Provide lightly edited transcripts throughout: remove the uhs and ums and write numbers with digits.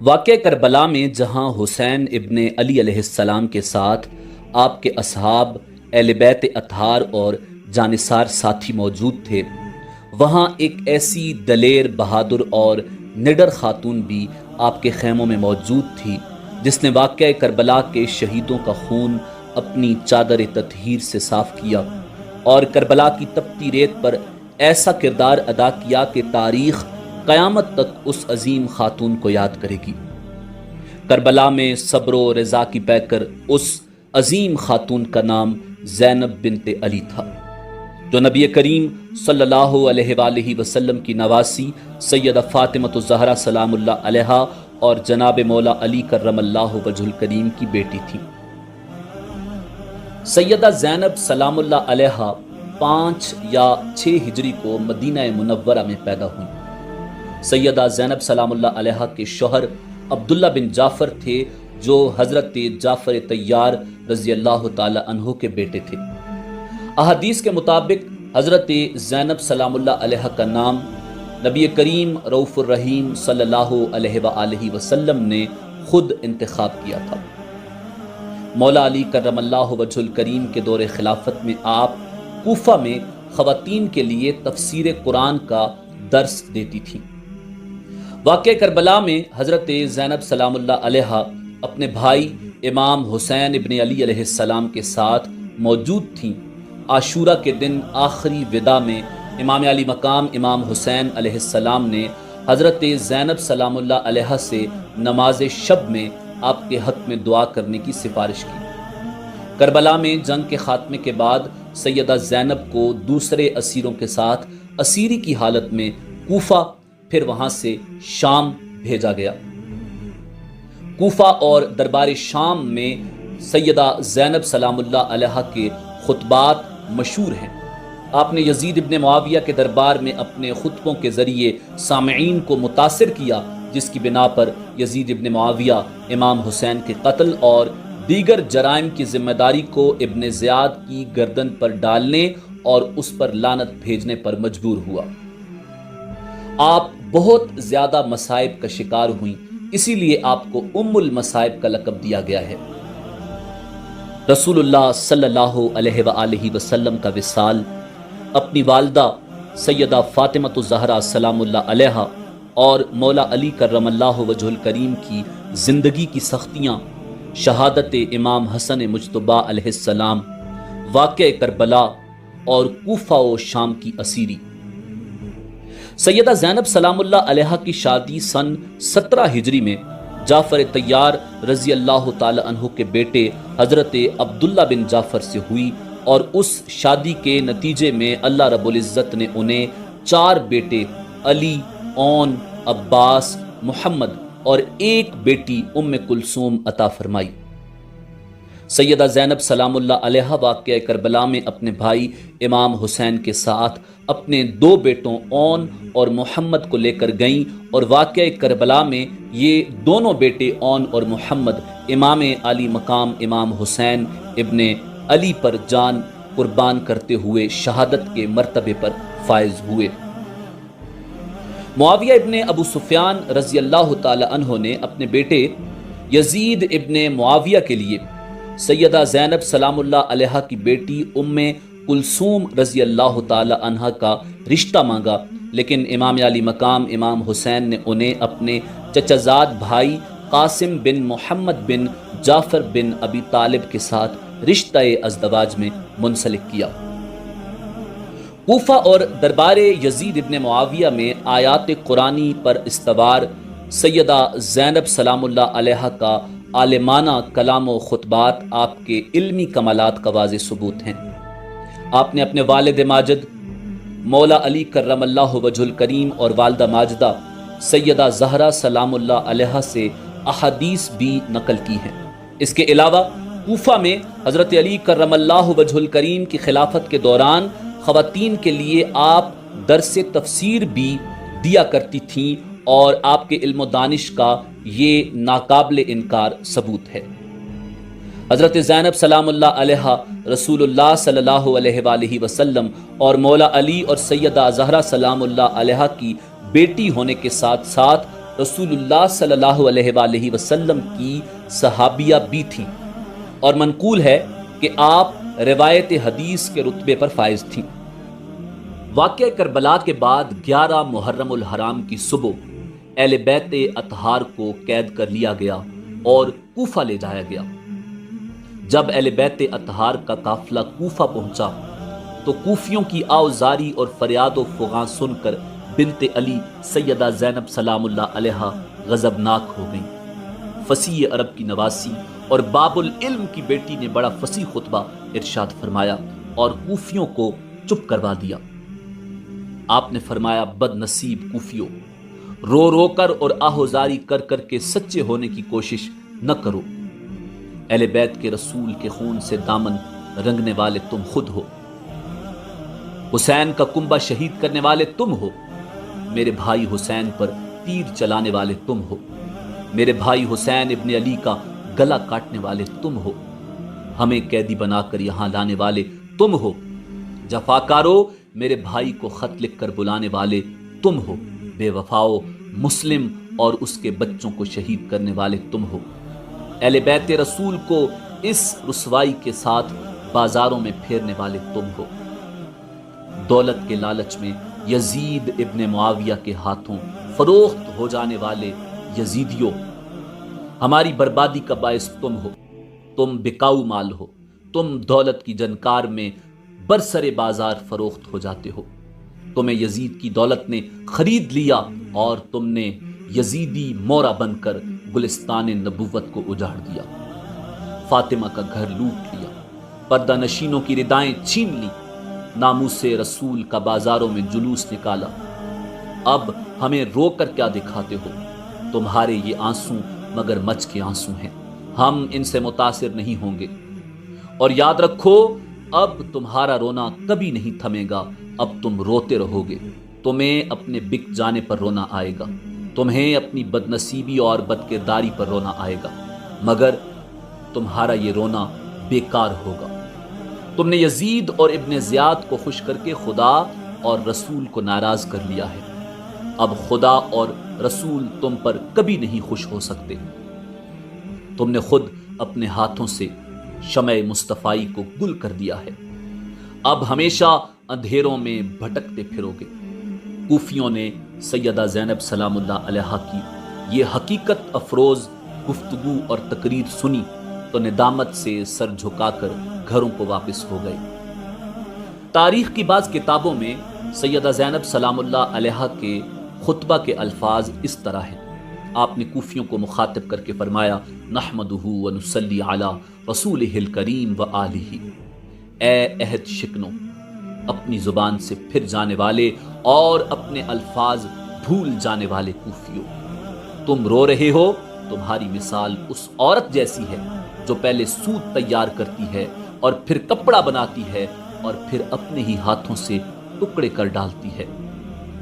واقعہ کربلا میں جہاں حسین ابن علی علیہ السلام کے ساتھ آپ کے اصحاب، اہل بیت اطہار اور جانثار ساتھی موجود تھے، وہاں ایک ایسی دلیر، بہادر اور نڈر خاتون بھی آپ کے خیموں میں موجود تھی جس نے واقعہ کربلا کے شہیدوں کا خون اپنی چادر تطہیر سے صاف کیا اور کربلا کی تپتی ریت پر ایسا کردار ادا کیا کہ تاریخ قیامت تک اس عظیم خاتون کو یاد کرے گی۔ کربلا میں صبر و رضا کی پیکر اس عظیم خاتون کا نام زینب بنت علی تھا، جو نبی کریم صلی اللہ علیہ وآلہ وسلم کی نواسی سیدہ فاطمۃ الزہرا سلام اللہ علیہا اور جناب مولا علی کرم اللہ وجہ الکریم کی بیٹی تھی۔ سیدہ زینب سلام اللہ علیہا 5 یا 6 ہجری کو مدینہ منورہ میں پیدا ہوئی۔ سیدہ زینب سلام اللہ علیہا کے شوہر عبداللہ بن جعفر تھے، جو حضرت جعفر طیار رضی اللہ تعالی عنہ کے بیٹے تھے۔ احادیث کے مطابق حضرت زینب سلام اللہ علیہا کا نام نبی کریم رؤوف الرحیم صلی اللہ علیہ وآلہ وسلم نے خود انتخاب کیا تھا۔ مولا علی کرم اللہ وجہ الکریم کے دور خلافت میں آپ کوفہ میں خواتین کے لیے تفسیر قرآن کا درس دیتی تھیں۔ واقعہ کربلا میں حضرت زینب سلام اللہ علیہا اپنے بھائی امام حسین ابن علی علیہ السلام کے ساتھ موجود تھیں۔ عاشورہ کے دن آخری وداع میں امام علی مقام امام حسین علیہ السلام نے حضرت زینب سلام اللہ علیہا سے نماز شب میں آپ کے حق میں دعا کرنے کی سفارش کی۔ کربلا میں جنگ کے خاتمے کے بعد سیدہ زینب کو دوسرے اسیروں کے ساتھ اسیری کی حالت میں کوفہ پھر وہاں سے شام بھیجا گیا۔ کوفہ اور دربار شام میں سیدہ زینب سلام اللہ علیہا کے خطبات مشہور ہیں۔ آپ نے یزید ابن معاویہ کے دربار میں اپنے خطبوں کے ذریعے سامعین کو متاثر کیا، جس کی بنا پر یزید ابن معاویہ امام حسین کے قتل اور دیگر جرائم کی ذمہ داری کو ابن زیاد کی گردن پر ڈالنے اور اس پر لعنت بھیجنے پر مجبور ہوا۔ آپ بہت زیادہ مصائب کا شکار ہوئیں، اسی لیے آپ کو ام المصائب کا لقب دیا گیا ہے۔ رسول اللہ صلی اللہ علیہ وآلہ وسلم کا وصال اپنی والدہ سیدہ فاطمۃ الزہرا سلام اللہ علیہا اور مولا علی کرم اللہ وجہ الکریم کی زندگی کی سختیاں، شہادت امام حسن مجتبیٰ علیہ السلام، واقعہ کربلا اور کوفہ و شام کی اسیری۔ سیدہ زینب سلام اللہ علیہا کی شادی سن 17 ہجری میں جعفر طیار رضی اللہ تعالی عنہ کے بیٹے حضرت عبداللہ بن جعفر سے ہوئی، اور اس شادی کے نتیجے میں اللہ رب العزت نے انہیں 4 بیٹے علی، اون، عباس، محمد اور ایک بیٹی ام کلثوم عطا فرمائی۔ سیدہ زینب سلام اللہ علیہا واقعہ کربلا میں اپنے بھائی امام حسین کے ساتھ اپنے 2 بیٹوں اون اور محمد کو لے کر گئیں، اور واقعہ کربلا میں یہ دونوں بیٹے اون اور محمد امام علی مقام امام حسین ابن علی پر جان قربان کرتے ہوئے شہادت کے مرتبے پر فائز ہوئے۔ معاویہ ابن ابو سفیان رضی اللہ تعالی عنہ نے اپنے بیٹے یزید ابن معاویہ کے لیے سیدہ زینب سلام اللہ علیہا کی بیٹی ام کلثوم رضی اللہ تعالی عنہ کا رشتہ مانگا، لیکن امام علی مقام امام حسین نے انہیں اپنے چچازاد بھائی قاسم بن محمد بن جعفر بن ابی طالب کے ساتھ رشتہ ازدواج میں منسلک کیا۔ کوفہ اور دربار یزید ابن معاویہ میں آیات قرآنی پر استوار سیدہ زینب سلام اللہ علیہا کا عالمانہ کلام و خطبات آپ کے علمی کمالات کا واضح ثبوت ہیں۔ آپ نے اپنے والد ماجد مولا علی کرم اللہ وجہ الکریم اور والدہ ماجدہ سیدہ زہرا سلام اللہ علیہا سے احادیث بھی نقل کی ہیں۔ اس کے علاوہ کوفہ میں حضرت علی کرم اللہ وجہ الکریم کی خلافت کے دوران خواتین کے لیے آپ درس تفسیر بھی دیا کرتی تھیں، اور آپ کے علم و دانش کا یہ ناقابل انکار ثبوت ہے۔ حضرت زینب سلام اللہ علیہا رسول اللہ صلی اللہ علیہ وآلہ وسلم اور مولا علی اور سیدہ زہرا سلام اللہ علیہا کی بیٹی ہونے کے ساتھ ساتھ رسول اللہ صلی اللہ علیہ وآلہ وسلم کی صحابیہ بھی تھیں، اور منقول ہے کہ آپ روایت حدیث کے رتبے پر فائز تھیں۔ واقعہ کربلا کے بعد 11 محرم الحرام کی صبح اہل بیت اطہار کو قید کر لیا گیا اور کوفہ لے جایا گیا۔ جب اہل بیت اطہار کا قافلہ کوفہ پہنچا تو کوفیوں کی آوزاری اور فریاد و فغاں سن کر بنت علی سیدہ زینب سلام اللہ علیہا غضبناک ہو گئیں۔ فصیح عرب کی نواسی اور باب العلم کی بیٹی نے بڑا فصیح خطبہ ارشاد فرمایا اور کوفیوں کو چپ کروا دیا۔ آپ نے فرمایا، بد نصیب کوفیوں، رو رو کر اور آہوزاری کر کر کے سچے ہونے کی کوشش نہ کرو۔ اہل بیت کے رسول کے خون سے دامن رنگنے والے تم خود ہو، حسین کا کنبہ شہید کرنے والے تم ہو، میرے بھائی حسین پر تیر چلانے والے تم ہو، میرے بھائی حسین ابن علی کا گلا کاٹنے والے تم ہو، ہمیں قیدی بنا کر یہاں لانے والے تم ہو، جفاکارو میرے بھائی کو خط لکھ کر بلانے والے تم ہو، بے وفاؤ مسلم اور اس کے بچوں کو شہید کرنے والے تم ہو، اہل بیت رسول کو اس رسوائی کے ساتھ بازاروں میں پھیرنے والے تم ہو، دولت کے لالچ میں یزید ابن معاویہ کے ہاتھوں فروخت ہو جانے والے یزیدیوں، ہماری بربادی کا باعث تم ہو، تم بکاؤ مال ہو، تم دولت کی جنکار میں برسر بازار فروخت ہو جاتے ہو، تمہیں یزید کی دولت نے خرید لیا اور تم نے یزیدی مورا بن کر گلستان نبوت کو اجاڑ دیا، فاطمہ کا گھر لوٹ لیا، پردہ نشینوں کی ردائیں چھین لی، ناموس رسول کا بازاروں میں جلوس نکالا، اب ہمیں رو کر کیا دکھاتے ہو؟ تمہارے یہ آنسو مگر مچ کے آنسو ہیں، ہم ان سے متاثر نہیں ہوں گے، اور یاد رکھو اب تمہارا رونا کبھی نہیں تھمے گا، اب تم روتے رہو گے، تمہیں اپنے بک جانے پر رونا آئے گا، تمہیں اپنی بدنصیبی اور بدکرداری پر رونا آئے گا، مگر تمہارا یہ رونا بیکار ہوگا۔ تم نے یزید اور ابن زیاد کو خوش کر کے خدا اور رسول کو ناراض کر لیا ہے، اب خدا اور رسول تم پر کبھی نہیں خوش ہو سکتے۔ تم نے خود اپنے ہاتھوں سے شمع مصطفائی کو گل کر دیا ہے، اب ہمیشہ اندھیروں میں بھٹکتے پھرو گے۔ کوفیوں نے سیدہ زینب سلام اللہ علیہا کی یہ حقیقت افروز گفتگو اور تقریر سنی تو ندامت سے سر جھکا کر گھروں کو واپس ہو گئے۔ تاریخ کی بعض کتابوں میں سیدہ زینب سلام اللہ علیہا کے خطبہ کے الفاظ اس طرح ہیں۔ آپ نے کوفیوں کو مخاطب کر کے فرمایا، نحمدہ ونصلی علی رسولہ الکریم وآلہ، اے عہد شکنوں، اپنی زبان سے پھر جانے والے اور اپنے الفاظ بھول جانے والے کوفیوں، تم رو رہے ہو، تمہاری مثال اس عورت جیسی ہے جو پہلے سوت تیار کرتی ہے اور پھر کپڑا بناتی ہے اور پھر اپنے ہی ہاتھوں سے ٹکڑے کر ڈالتی ہے۔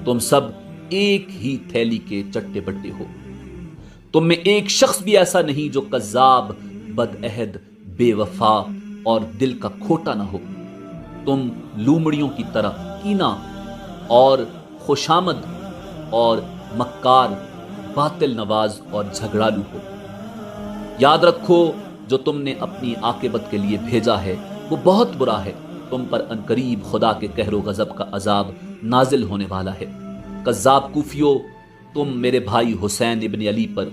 تم سب ایک ہی تھیلی کے چٹے بٹے ہو، تم میں ایک شخص بھی ایسا نہیں جو کذاب، بد عہد، بے وفا اور دل کا کھوٹا نہ ہو۔ تم لومڑیوں کی طرح کینہ اور خوشامد اور مکار، باطل نواز اور جھگڑالو ہو۔ یاد رکھو جو تم نے اپنی عاقبت کے لیے بھیجا ہے وہ بہت برا ہے، تم پر عنقریب خدا کے قہر و غضب کا عذاب نازل ہونے والا ہے۔ کذاب کوفیو، تم میرے بھائی حسین ابن علی پر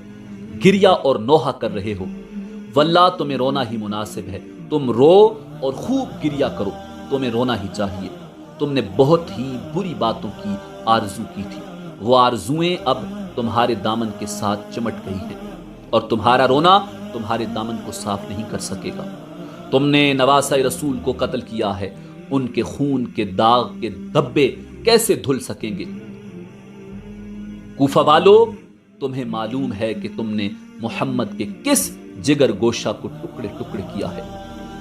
گریا اور نوحہ کر رہے ہو، واللہ تمہیں رونا ہی مناسب ہے، تم رو اور خوب گریا کرو، تمہیں رونا ہی چاہیے۔ تم نے بہت ہی بری باتوں کی آرزو کی تھی، وہ آرزویں اب تمہارے دامن کے ساتھ چمٹ گئی ہیں، اور تمہارا رونا تمہارے دامن کو صاف نہیں کر سکے گا۔ تم نے نواسہ رسول کو قتل کیا ہے، ان کے خون کے داغ کے دھبے کیسے دھل سکیں گے؟ کوفہ والو، تمہیں معلوم ہے کہ تم نے محمد کے کس جگر گوشہ کو ٹکڑے ٹکڑے کیا ہے،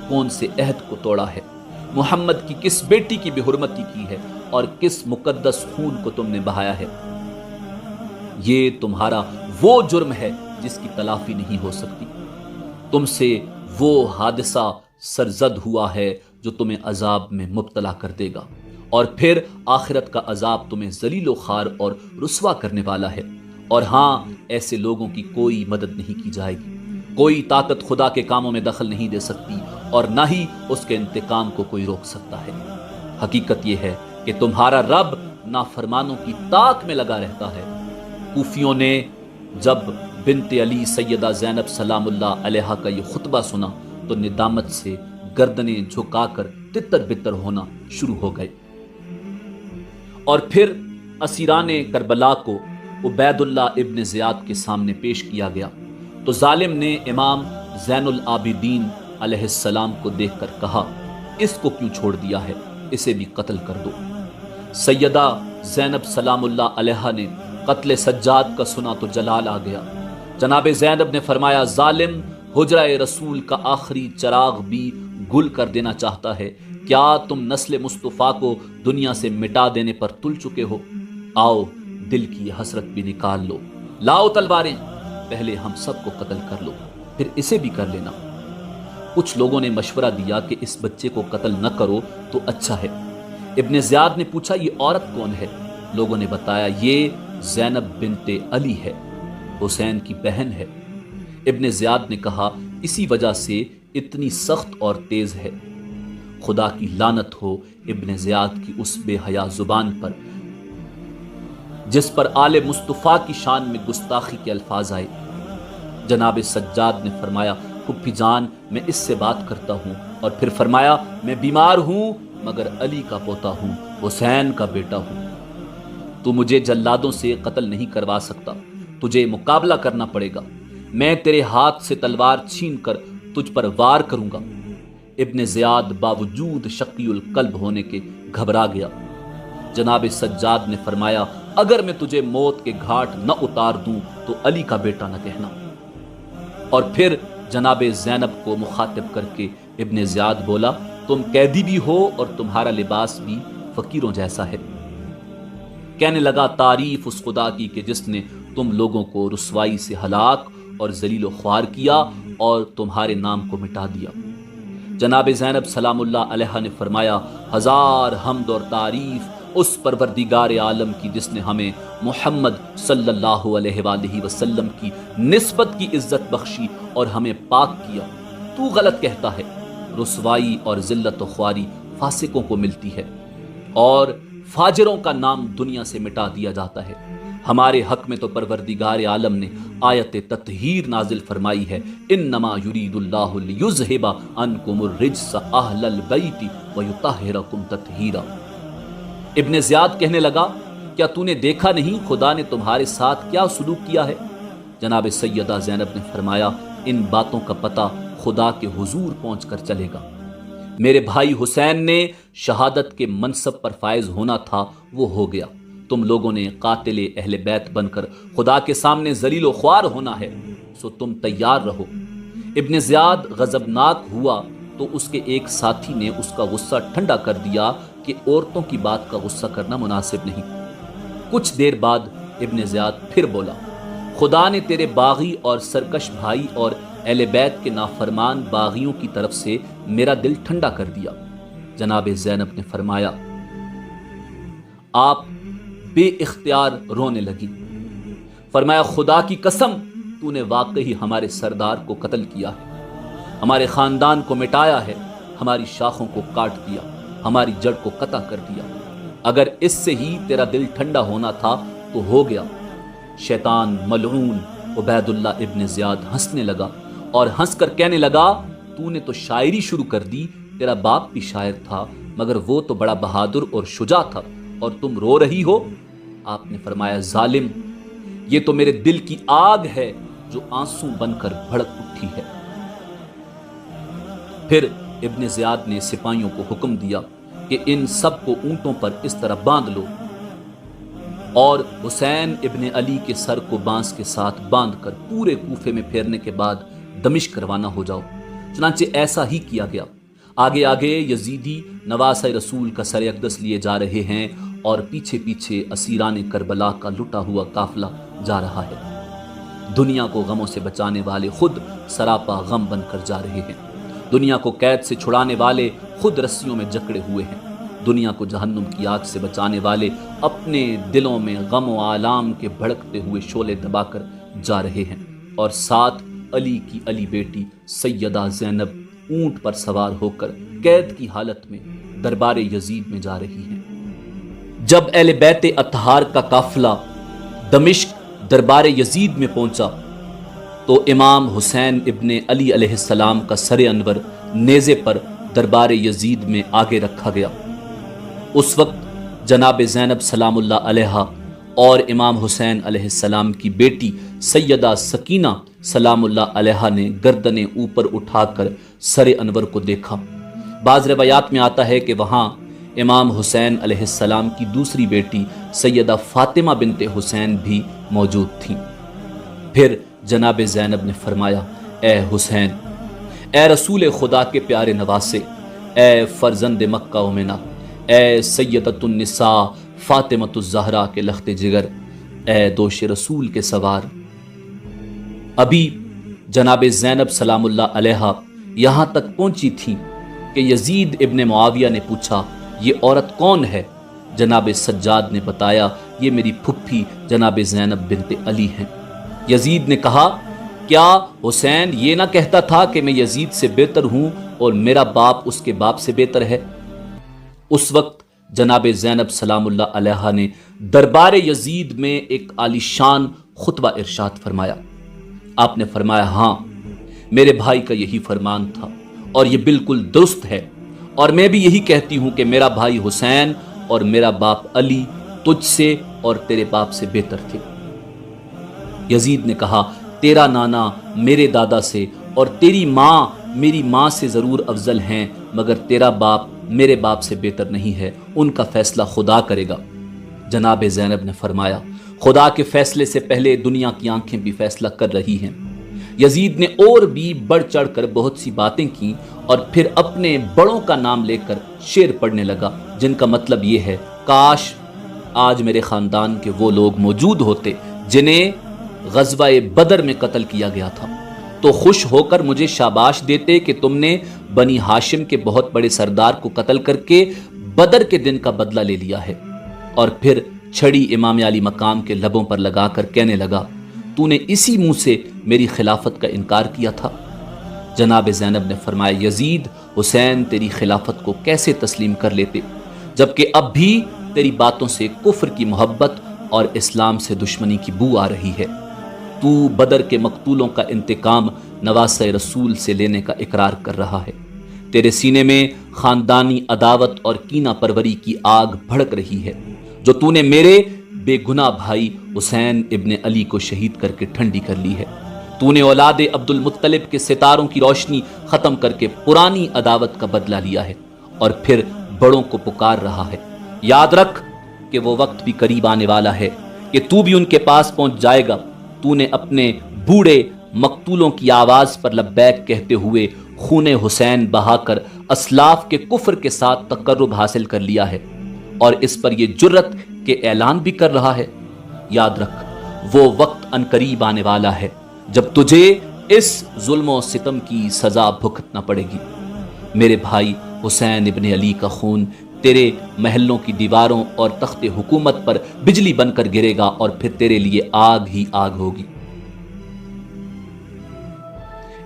کون سے عہد کو توڑا ہے، محمد کی کس بیٹی کی بے حرمتی کی ہے اور کس مقدس خون کو تم نے بہایا ہے۔ یہ تمہارا وہ جرم ہے جس کی تلافی نہیں ہو سکتی، تم سے وہ حادثہ سرزد ہوا ہے جو تمہیں عذاب میں مبتلا کر دے گا، اور پھر آخرت کا عذاب تمہیں ذلیل و خوار اور رسوا کرنے والا ہے، اور ہاں، ایسے لوگوں کی کوئی مدد نہیں کی جائے گی۔ کوئی طاقت خدا کے کاموں میں دخل نہیں دے سکتی اور نہ ہی اس کے انتقام کو کوئی روک سکتا ہے۔ حقیقت یہ ہے کہ تمہارا رب نافرمانوں کی تاک میں لگا رہتا ہے۔ کوفیوں نے جب بنت علی سیدہ زینب سلام اللہ علیہا کا یہ خطبہ سنا تو ندامت سے گردنیں جھکا کر تتر بتر ہونا شروع ہو گئے۔ اور پھر اسیران کربلا کو عبید اللہ ابن زیاد کے سامنے پیش کیا گیا تو ظالم نے امام زین العابدین علیہ السلام کو دیکھ کر کہا، اس کو کیوں چھوڑ دیا ہے، اسے بھی قتل کر دو۔ سیدہ زینب سلام اللہ علیہا نے قتل سجاد کا سنا تو جلال آ گیا۔ جناب زینب نے فرمایا، ظالم حجرہ رسول کا آخری چراغ بھی گل کر دینا چاہتا ہے، کیا تم نسل مصطفیٰ کو دنیا سے مٹا دینے پر تل چکے ہو؟ آؤ دل کی یہ حسرت بھی نکال لو، لاؤ تلواریں، پہلے ہم سب کو قتل کر لو، پھر اسے بھی کر لینا۔ کچھ لوگوں نے مشورہ دیا کہ اس بچے کو قتل نہ کرو تو اچھا ہے۔ ابن زیاد نے پوچھا، یہ عورت کون ہے؟ لوگوں نے بتایا، یہ زینب بنت علی ہے، حسین کی بہن ہے۔ ابن زیاد نے کہا، اسی وجہ سے اتنی سخت اور تیز ہے۔ خدا کی لعنت ہو ابن زیاد کی اس بے حیا زبان پر جس پر آل مصطفیٰ کی شان میں گستاخی کے الفاظ آئے۔ جناب سجاد نے فرمایا، پھپھی جان میں اس سے بات کرتا ہوں، اور پھر فرمایا، میں بیمار ہوں مگر علی کا پوتا ہوں، حسین کا بیٹا ہوں۔ تو مجھے جلادوں سے قتل نہیں کروا سکتا، تجھے مقابلہ کرنا پڑے گا، میں تیرے ہاتھ سے تلوار چھین کر تجھ پر وار کروں گا۔ ابن زیاد باوجود شقی القلب ہونے کے گھبرا گیا۔ جناب سجاد نے فرمایا، اگر میں تجھے موت کے گھاٹ نہ اتار دوں تو علی کا بیٹا نہ کہنا۔ اور پھر جناب زینب کو مخاطب کر کے ابن زیاد بولا، تم قیدی بھی ہو اور تمہارا لباس بھی فقیروں جیسا ہے۔ کہنے لگا، تعریف اس خدا کی کہ جس نے تم لوگوں کو رسوائی سے ہلاک اور ذلیل و خوار کیا اور تمہارے نام کو مٹا دیا۔ جناب زینب سلام اللہ علیہ نے فرمایا، ہزار حمد اور تعریف اس پروردگار عالم کی جس نے ہمیں محمد صلی اللہ علیہ وآلہ وسلم کی نسبت کی عزت بخشی اور ہمیں پاک کیا۔ تو غلط کہتا ہے، رسوائی اور ذلت و خواری فاسقوں کو ملتی ہے اور فاجروں کا نام دنیا سے مٹا دیا جاتا ہے۔ ہمارے حق میں تو پروردگار عالم نے آیت تطہیر نازل فرمائی ہے، انما یرید اللہ لیذھب عنکم الرجس اہل البیت ویطہرکم تطہیرا۔ ابن زیاد کہنے لگا، کیا تو نے دیکھا نہیں خدا نے تمہارے ساتھ کیا سلوک کیا ہے؟ جناب سیدہ زینب نے فرمایا، ان باتوں کا پتہ خدا کے حضور پہنچ کر چلے گا۔ میرے بھائی حسین نے شہادت کے منصب پر فائز ہونا تھا، وہ ہو گیا۔ تم لوگوں نے قاتل اہل بیت بن کر خدا کے سامنے ذلیل و خوار ہونا ہے، سو تم تیار رہو۔ ابن زیاد غضبناک ہوا تو اس کے ایک ساتھی نے اس کا غصہ ٹھنڈا کر دیا کہ عورتوں کی بات کا غصہ کرنا مناسب نہیں۔ کچھ دیر بعد ابن زیاد پھر بولا، خدا نے تیرے باغی اور سرکش بھائی اور اہل بیت کے نافرمان باغیوں کی طرف سے میرا دل ٹھنڈا کر دیا۔ جناب زینب نے فرمایا، آپ بے اختیار رونے لگی۔ فرمایا، خدا کی قسم، تو نے واقعی ہمارے سردار کو قتل کیا ہے، ہمارے خاندان کو مٹایا ہے، ہماری شاخوں کو کاٹ دیا، ہماری جڑ کو قطع کر دیا۔ اگر اس سے ہی تیرا دل ٹھنڈا ہونا تھا تو ہو گیا۔ شیطان ملعون عبید اللہ ابن زیاد ہنسنے لگا اور ہنس کر کہنے لگا، تو نے تو شاعری شروع کر دی، تیرا باپ بھی شاعر تھا مگر وہ تو بڑا بہادر اور شجاع تھا، اور تم رو رہی ہو؟ آپ نے فرمایا، ظالم، یہ تو میرے دل کی آگ ہے جو آنسو بن کر بھڑک اٹھی ہے۔ پھر ابن زیاد نے سپاہیوں کو حکم دیا کہ ان سب کو اونٹوں پر اس طرح باندھ لو اور حسین ابن علی کے سر کو بانس کے ساتھ باندھ کر پورے کوفے میں پھیرنے کے بعد دمشق روانہ ہو جاؤ۔ چنانچہ ایسا ہی کیا گیا۔ آگے آگے یزیدی نواسہ رسول کا سر اقدس لیے جا رہے ہیں اور پیچھے پیچھے اسیران کربلا کا لٹا ہوا قافلہ جا رہا ہے۔ دنیا کو غموں سے بچانے والے خود سراپا غم بن کر جا رہے ہیں، دنیا کو قید سے چھڑانے والے خود رسیوں میں جکڑے ہوئے ہیں۔ دنیا کو جہنم کی آگ سے بچانے والے اپنے دلوں میں غم و آلام کے بھڑکتے ہوئے شعلے دبا کر جا رہے ہیں، اور ساتھ علی کی علی بیٹی سیدہ زینب اونٹ پر سوار ہو کر قید کی حالت میں دربار یزید میں جا رہی ہیں۔ جب اہل بیت اطہار کا قافلہ دمشق دربار یزید میں پہنچا تو امام حسین ابن علی علیہ السلام کا سر انور نیزے پر دربار یزید میں آگے رکھا گیا۔ اس وقت جناب زینب سلام اللہ علیہا اور امام حسین علیہ السلام کی بیٹی سیدہ سکینہ سلام اللہ علیہا نے گردنیں اوپر اٹھا کر سر انور کو دیکھا۔ بعض روایات میں آتا ہے کہ وہاں امام حسین علیہ السلام کی دوسری بیٹی سیدہ فاطمہ بنت حسین بھی موجود تھیں۔ پھر جناب زینب نے فرمایا، اے حسین، اے رسول خدا کے پیارے نواسے، اے فرزند مکہ و منا، اے سیدۃ النساء فاطمۃ الزہرا کے لخت جگر، اے دوش رسول کے سوار۔ ابھی جناب زینب سلام اللہ علیہا یہاں تک پہنچی تھیں کہ یزید ابن معاویہ نے پوچھا، یہ عورت کون ہے؟ جناب سجاد نے بتایا، یہ میری پھپھی جناب زینب بنت علی ہیں۔ یزید نے کہا، کیا حسین یہ نہ کہتا تھا کہ میں یزید سے بہتر ہوں اور میرا باپ اس کے باپ سے بہتر ہے؟ اس وقت جناب زینب سلام اللہ علیہا نے دربار یزید میں ایک عالیشان خطبہ ارشاد فرمایا۔ آپ نے فرمایا، ہاں، میرے بھائی کا یہی فرمان تھا اور یہ بالکل درست ہے، اور میں بھی یہی کہتی ہوں کہ میرا بھائی حسین اور میرا باپ علی تجھ سے اور تیرے باپ سے بہتر تھے۔ یزید نے کہا، تیرا نانا میرے دادا سے اور تیری ماں میری ماں سے ضرور افضل ہیں، مگر تیرا باپ میرے باپ سے بہتر نہیں ہے، ان کا فیصلہ خدا کرے گا۔ جناب زینب نے فرمایا، خدا کے فیصلے سے پہلے دنیا کی آنکھیں بھی فیصلہ کر رہی ہیں۔ یزید نے اور بھی بڑھ چڑھ کر بہت سی باتیں کی اور پھر اپنے بڑوں کا نام لے کر شعر پڑھنے لگا، جن کا مطلب یہ ہے، کاش آج میرے خاندان کے وہ لوگ موجود ہوتے جنہیں غزوہ بدر میں قتل کیا گیا تھا، تو خوش ہو کر مجھے شاباش دیتے کہ تم نے بنی ہاشم کے بہت بڑے سردار کو قتل کر کے بدر کے دن کا بدلہ لے لیا ہے۔ اور پھر چھڑی امام علی مقام کے لبوں پر لگا کر کہنے لگا، تو نے اسی منہ سے میری خلافت کا انکار کیا تھا۔ جناب زینب نے فرمایا، یزید، حسین تیری خلافت کو کیسے تسلیم کر لیتے، جبکہ اب بھی تیری باتوں سے کفر کی محبت اور اسلام سے دشمنی کی بو آ رہی ہے۔ تو بدر کے مقتولوں کا انتقام نواسۂ رسول سے لینے کا اقرار کر رہا ہے۔ تیرے سینے میں خاندانی عداوت اور کینہ پروری کی آگ بھڑک رہی ہے، جو تو نے میرے بے گناہ بھائی حسین ابن علی کو شہید کر کے ٹھنڈی کر لی ہے۔ تو نے اولاد عبد المطلب کے ستاروں کی روشنی ختم کر کے پرانی عداوت کا بدلہ لیا ہے، اور پھر بڑوں کو پکار رہا ہے۔ یاد رکھ کہ وہ وقت بھی قریب آنے والا ہے کہ تو بھی ان کے پاس پہنچ جائے گا۔ تو نے اپنے بوڑھے مقتولوں کی آواز پر لبیک کہتے ہوئے خون حسین بہا کر اسلاف کے کفر کے ساتھ تقرب حاصل کر لیا ہے، اور اس پر یہ جرت کے اعلان بھی کر رہا ہے۔ یاد رکھ، وہ وقت عنقریب آنے والا ہے جب تجھے اس ظلم و ستم کی سزا بھگتنا پڑے گی۔ میرے بھائی حسین ابن علی کا خون تیرے محلوں کی دیواروں اور تخت حکومت پر بجلی بن کر گرے گا، اور پھر تیرے لیے آگ ہی آگ ہوگی۔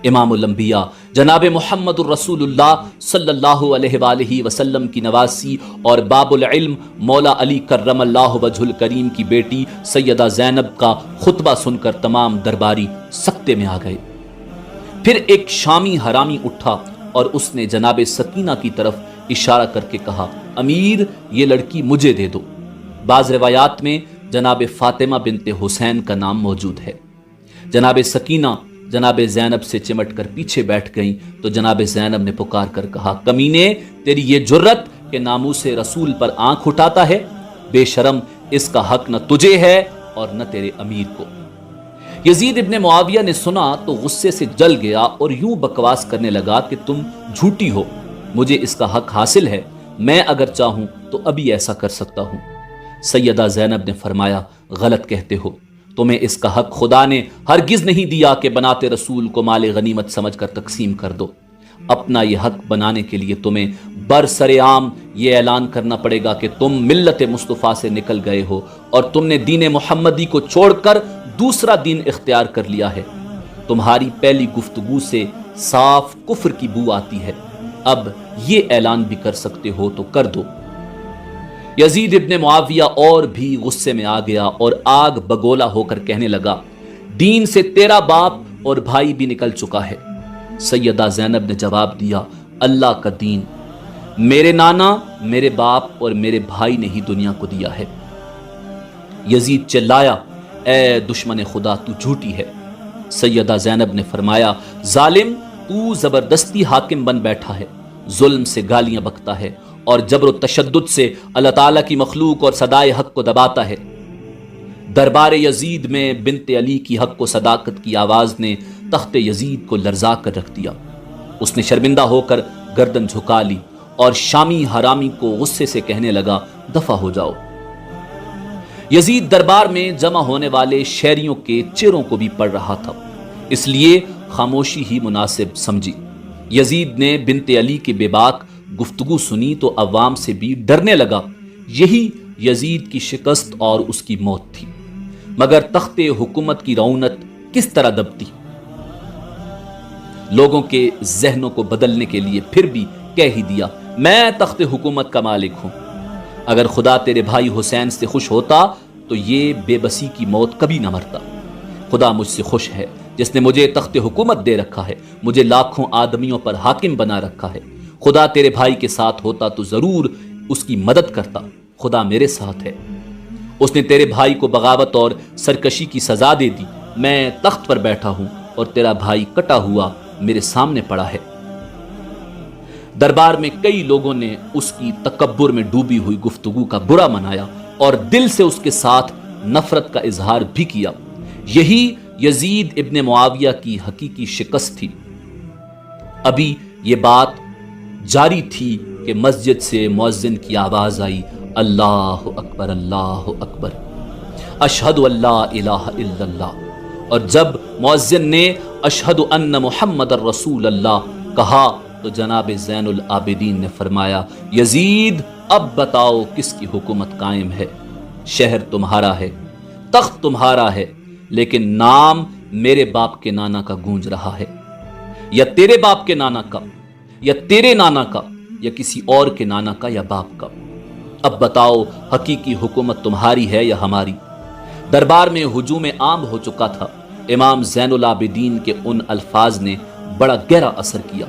امام الانبیاء جناب محمد الرسول اللہ صلی اللہ علیہ وآلہ وسلم کی نواسی اور باب العلم مولا علی کرم اللہ وجہ الکریم کی بیٹی سیدہ زینب کا خطبہ سن کر تمام درباری سکتے میں آ گئے۔ پھر ایک شامی حرامی اٹھا اور اس نے جناب سکینہ کی طرف اشارہ کر کے کہا، امیر، یہ لڑکی مجھے دے دو۔ بعض روایات میں جناب فاطمہ بنت حسین کا نام موجود ہے۔ جناب سکینہ جناب زینب سے چمٹ کر پیچھے بیٹھ گئیں تو جناب زینب نے پکار کر کہا، کمینے، تیری یہ جرت کہ ناموس رسول پر آنکھ اٹھاتا ہے، بے شرم، اس کا حق نہ تجھے ہے اور نہ تیرے امیر کو۔ یزید ابن معاویہ نے سنا تو غصے سے جل گیا اور یوں بکواس کرنے لگا کہ تم جھوٹی ہو، مجھے اس کا حق حاصل ہے، میں اگر چاہوں تو ابھی ایسا کر سکتا ہوں۔ سیدہ زینب نے فرمایا، غلط کہتے ہو، تمہیں اس کا حق خدا نے ہرگز نہیں دیا کہ بنات رسول کو مال غنیمت سمجھ کر تقسیم کر دو۔ اپنا یہ حق بنانے کے لیے تمہیں برسر عام یہ اعلان کرنا پڑے گا کہ تم ملت مصطفیٰ سے نکل گئے ہو اور تم نے دین محمدی کو چھوڑ کر دوسرا دین اختیار کر لیا ہے۔ تمہاری پہلی گفتگو سے صاف کفر کی بو آتی ہے، اب یہ اعلان بھی کر سکتے ہو تو کر دو۔ یزید ابن معاویہ اور بھی غصے میں آ گیا اور آگ بگولا ہو کر کہنے لگا، دین سے تیرا باپ اور بھائی بھی نکل چکا ہے۔ سیدہ زینب نے جواب دیا، اللہ کا دین میرے نانا، میرے باپ اور میرے بھائی نے ہی دنیا کو دیا ہے۔ یزید چلایا، اے دشمن خدا تو جھوٹی ہے۔ سیدہ زینب نے فرمایا، ظالم تو زبردستی حاکم بن بیٹھا ہے، ظلم سے گالیاں بکتا ہے اور جبر و تشدد سے اللہ تعالیٰ کی مخلوق اور صدائے حق کو دباتا ہے۔ دربار یزید میں بنت علی کی حق و صداقت کی آواز نے تخت یزید کو لرزا کر رکھ دیا۔ اس نے شرمندہ ہو کر گردن جھکا لی اور شامی حرامی کو غصے سے کہنے لگا، دفع ہو جاؤ۔ یزید دربار میں جمع ہونے والے شہریوں کے چہروں کو بھی پڑھ رہا تھا، اس لیے خاموشی ہی مناسب سمجھی۔ یزید نے بنت علی کی بے باک گفتگو سنی تو عوام سے بھی ڈرنے لگا۔ یہی یزید کی شکست اور اس کی موت تھی، مگر تخت حکومت کی رونق کس طرح دبتی۔ لوگوں کے ذہنوں کو بدلنے کے لیے پھر بھی کہہ ہی دیا، میں تخت حکومت کا مالک ہوں۔ اگر خدا تیرے بھائی حسین سے خوش ہوتا تو یہ بے بسی کی موت کبھی نہ مرتا۔ خدا مجھ سے خوش ہے جس نے مجھے تخت حکومت دے رکھا ہے، مجھے لاکھوں آدمیوں پر حاکم بنا رکھا ہے۔ خدا تیرے بھائی کے ساتھ ہوتا تو ضرور اس کی مدد کرتا، خدا میرے ساتھ ہے۔ اس نے تیرے بھائی کو بغاوت اور سرکشی کی سزا دے دی، میں تخت پر بیٹھا ہوں اور تیرا بھائی کٹا ہوا میرے سامنے پڑا ہے۔ دربار میں کئی لوگوں نے اس کی تکبر میں ڈوبی ہوئی گفتگو کا برا منایا اور دل سے اس کے ساتھ نفرت کا اظہار بھی کیا۔ یہی یزید ابن معاویہ کی حقیقی شکست تھی۔ ابھی یہ بات جاری تھی کہ مسجد سے مؤذن کی آواز آئی، اللہ اکبر، اللہ اکبر، اشہد ان لا الہ الا اللہ۔ اور جب مؤذن نے اشہد ان محمد الرسول اللہ کہا تو جناب زین العابدین نے فرمایا، یزید اب بتاؤ کس کی حکومت قائم ہے؟ شہر تمہارا ہے، تخت تمہارا ہے، لیکن نام میرے باپ کے نانا کا گونج رہا ہے، یا تیرے باپ کے نانا کا، یا تیرے نانا کا، یا کسی اور کے نانا کا یا باپ کا۔ اب بتاؤ حقیقی حکومت تمہاری ہے یا ہماری؟ دربار میں ہجوم عام ہو چکا تھا۔ امام زین العابدین کے ان الفاظ نے بڑا گہرا اثر کیا۔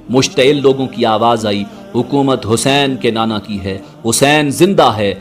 مشتعل لوگوں کی آواز آئی، حکومت حسین کے نانا کی ہے، حسین زندہ ہے